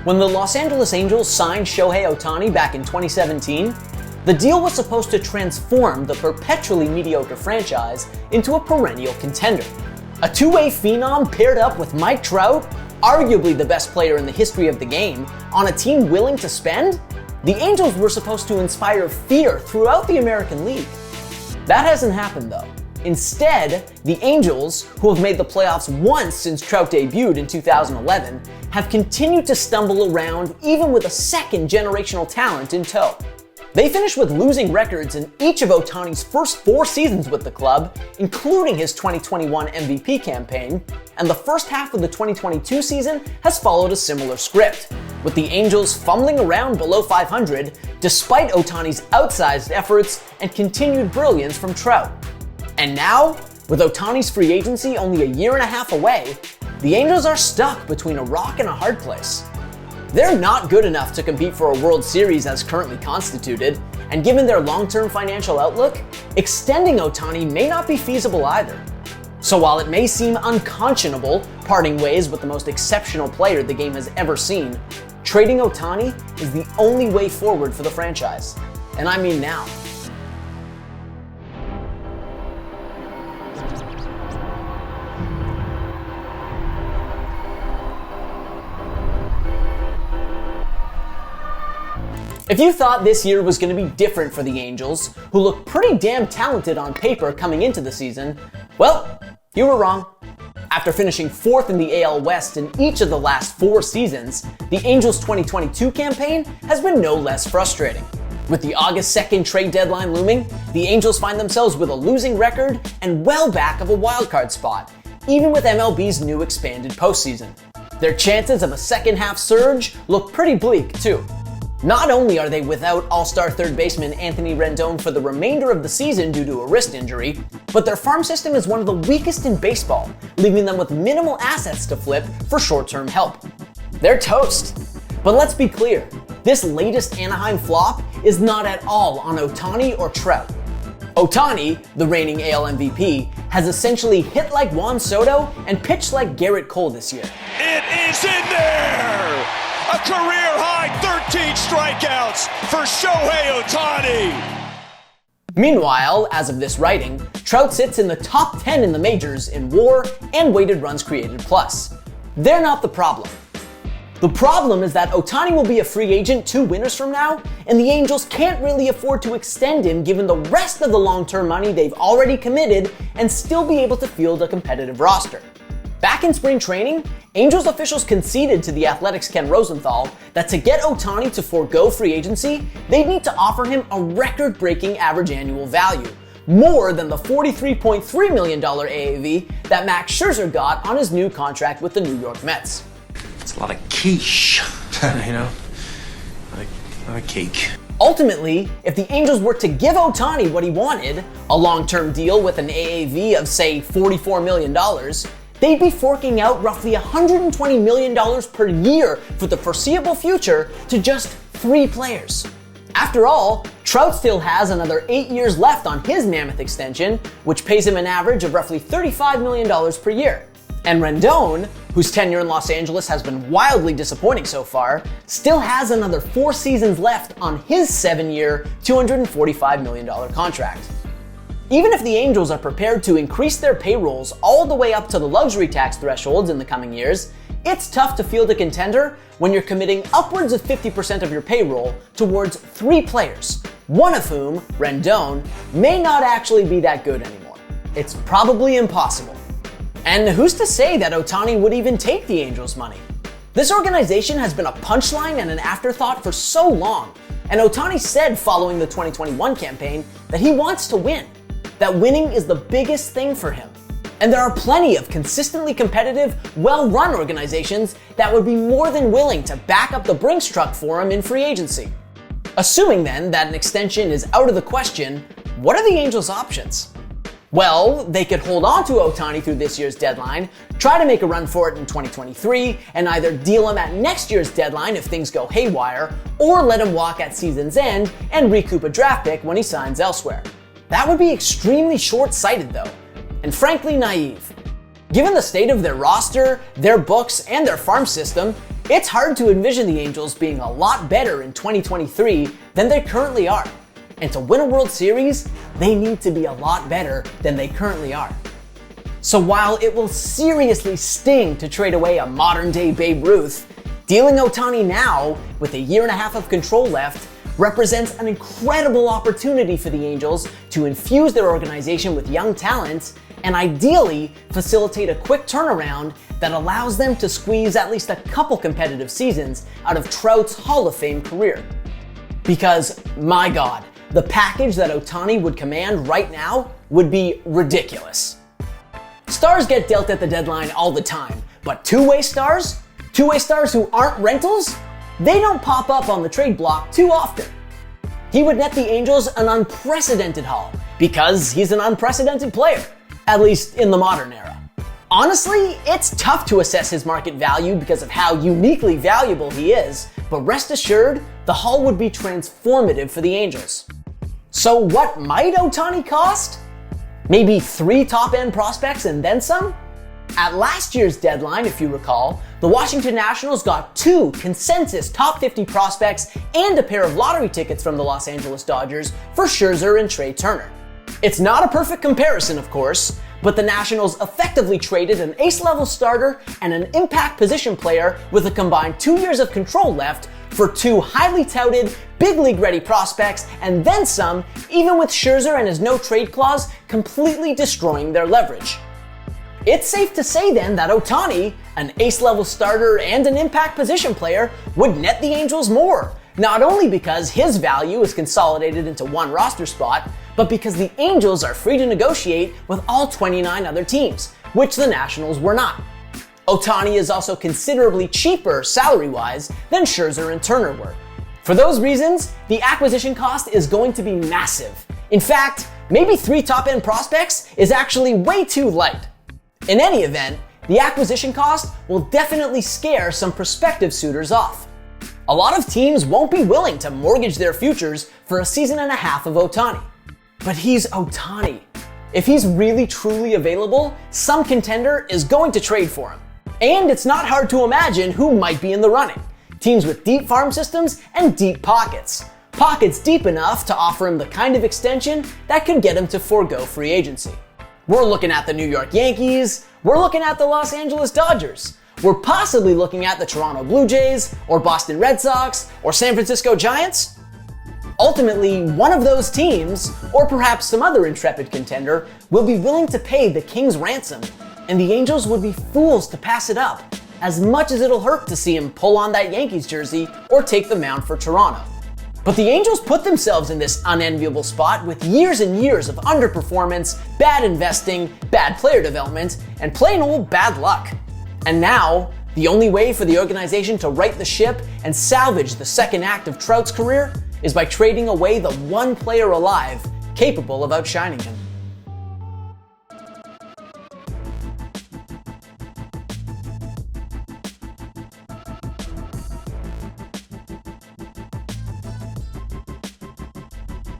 When the Los Angeles Angels signed Shohei Ohtani back in 2017, the deal was supposed to transform the perpetually mediocre franchise into a perennial contender. A two-way phenom paired up with Mike Trout, arguably the best player in the history of the game, on a team willing to spend? The Angels were supposed to inspire fear throughout the American League. That hasn't happened though. Instead, the Angels, who have made the playoffs once since Trout debuted in 2011, have continued to stumble around even with a second generational talent in tow. They finished with losing records in each of Ohtani's first 4 seasons with the club, including his 2021 MVP campaign, and the first half of the 2022 season has followed a similar script, with the Angels fumbling around below 500 despite Ohtani's outsized efforts and continued brilliance from Trout. And now, with Ohtani's free agency only a year and a half away, the Angels are stuck between a rock and a hard place. They're not good enough to compete for a World Series as currently constituted, and given their long-term financial outlook, extending Ohtani may not be feasible either. So while it may seem unconscionable parting ways with the most exceptional player the game has ever seen, trading Ohtani is the only way forward for the franchise. And I mean now. If you thought this year was going to be different for the Angels, who look pretty damn talented on paper coming into the season, well, you were wrong. After finishing 4th in the AL West in each of the last 4 seasons, the Angels' 2022 campaign has been no less frustrating. With the August 2nd trade deadline looming, the Angels find themselves with a losing record and well back of a wildcard spot, even with MLB's new expanded postseason. Their chances of a second-half surge look pretty bleak, too. Not only are they without all-star third baseman Anthony Rendon for the remainder of the season due to a wrist injury, but their farm system is one of the weakest in baseball, leaving them with minimal assets to flip for short-term help. They're toast. But let's be clear, this latest Anaheim flop is not at all on Ohtani or Trout. Ohtani, the reigning AL MVP, has essentially hit like Juan Soto and pitched like Garrett Cole this year. It is in there! A career-high 13 strikeouts for Shohei Ohtani! Meanwhile, as of this writing, Trout sits in the top 10 in the majors in WAR and weighted runs created plus. They're not the problem. The problem is that Ohtani will be a free agent 2 winters from now, and the Angels can't really afford to extend him given the rest of the long-term money they've already committed and still be able to field a competitive roster. Back in spring training, Angels officials conceded to the Athletics' Ken Rosenthal that to get Ohtani to forego free agency, they'd need to offer him a record-breaking average annual value, more than the $43.3 million AAV that Max Scherzer got on his new contract with the New York Mets. It's a lot of quiche, you know, like cake. Ultimately, if the Angels were to give Ohtani what he wanted, a long-term deal with an AAV of, say, $44 million, they'd be forking out roughly $120 million per year for the foreseeable future to just 3 players. After all, Trout still has another 8 years left on his mammoth extension, which pays him an average of roughly $35 million per year. And Rendon, whose tenure in Los Angeles has been wildly disappointing so far, still has another 4 seasons left on his 7-year, $245 million contract. Even if the Angels are prepared to increase their payrolls all the way up to the luxury tax thresholds in the coming years, it's tough to field a contender when you're committing upwards of 50% of your payroll towards 3 players, one of whom, Rendon, may not actually be that good anymore. It's probably impossible. And who's to say that Ohtani would even take the Angels' money? This organization has been a punchline and an afterthought for so long, and Ohtani said following the 2021 campaign that he wants to win. That winning is the biggest thing for him. And there are plenty of consistently competitive, well-run organizations that would be more than willing to back up the Brinks truck for him in free agency. Assuming then that an extension is out of the question, what are the Angels' options? Well, they could hold on to Ohtani through this year's deadline, try to make a run for it in 2023, and either deal him at next year's deadline if things go haywire, or let him walk at season's end and recoup a draft pick when he signs elsewhere. That would be extremely short-sighted though, and frankly naive. Given the state of their roster, their books, and their farm system, It's hard to envision the Angels being a lot better in 2023 than they currently are. And to win a World Series, they need to be a lot better than they currently are. So while it will seriously sting to trade away a modern-day Babe Ruth, dealing Ohtani now, with a year and a half of control left, represents an incredible opportunity for the Angels to infuse their organization with young talent and ideally facilitate a quick turnaround that allows them to squeeze at least a couple competitive seasons out of Trout's Hall of Fame career. Because, my God, the package that Ohtani would command right now would be ridiculous. Stars get dealt at the deadline all the time, but two-way stars who aren't rentals, they don't pop up on the trade block too often. He would net the Angels an unprecedented haul because he's an unprecedented player, at least in the modern era. Honestly, it's tough to assess his market value because of how uniquely valuable he is, but rest assured, the haul would be transformative for the Angels. So what might Ohtani cost? Maybe 3 top-end prospects and then some? At last year's deadline, if you recall, the Washington Nationals got 2 consensus top 50 prospects and a pair of lottery tickets from the Los Angeles Dodgers for Scherzer and Trey Turner. It's not a perfect comparison, of course, but the Nationals effectively traded an ace-level starter and an impact position player with a combined 2 years of control left for 2 highly touted, big league-ready prospects and then some, even with Scherzer and his no-trade clause completely destroying their leverage. It's safe to say then that Ohtani, an ace-level starter and an impact position player, would net the Angels more, not only because his value is consolidated into one roster spot, but because the Angels are free to negotiate with all 29 other teams, which the Nationals were not. Ohtani is also considerably cheaper salary-wise than Scherzer and Turner were. For those reasons, the acquisition cost is going to be massive. In fact, maybe 3 top-end prospects is actually way too light. In any event, the acquisition cost will definitely scare some prospective suitors off. A lot of teams won't be willing to mortgage their futures for a season and a half of Ohtani. But he's Ohtani. If he's really truly available, some contender is going to trade for him. And it's not hard to imagine who might be in the running. Teams with deep farm systems and deep pockets. Pockets deep enough to offer him the kind of extension that could get him to forego free agency. We're looking at the New York Yankees, we're looking at the Los Angeles Dodgers, we're possibly looking at the Toronto Blue Jays, or Boston Red Sox, or San Francisco Giants. Ultimately, one of those teams, or perhaps some other intrepid contender, will be willing to pay the King's ransom, and the Angels would be fools to pass it up, as much as it'll hurt to see him pull on that Yankees jersey or take the mound for Toronto. But the Angels put themselves in this unenviable spot with years and years of underperformance, bad investing, bad player development, and plain old bad luck. And now, the only way for the organization to right the ship and salvage the second act of Trout's career is by trading away the one player alive capable of outshining him.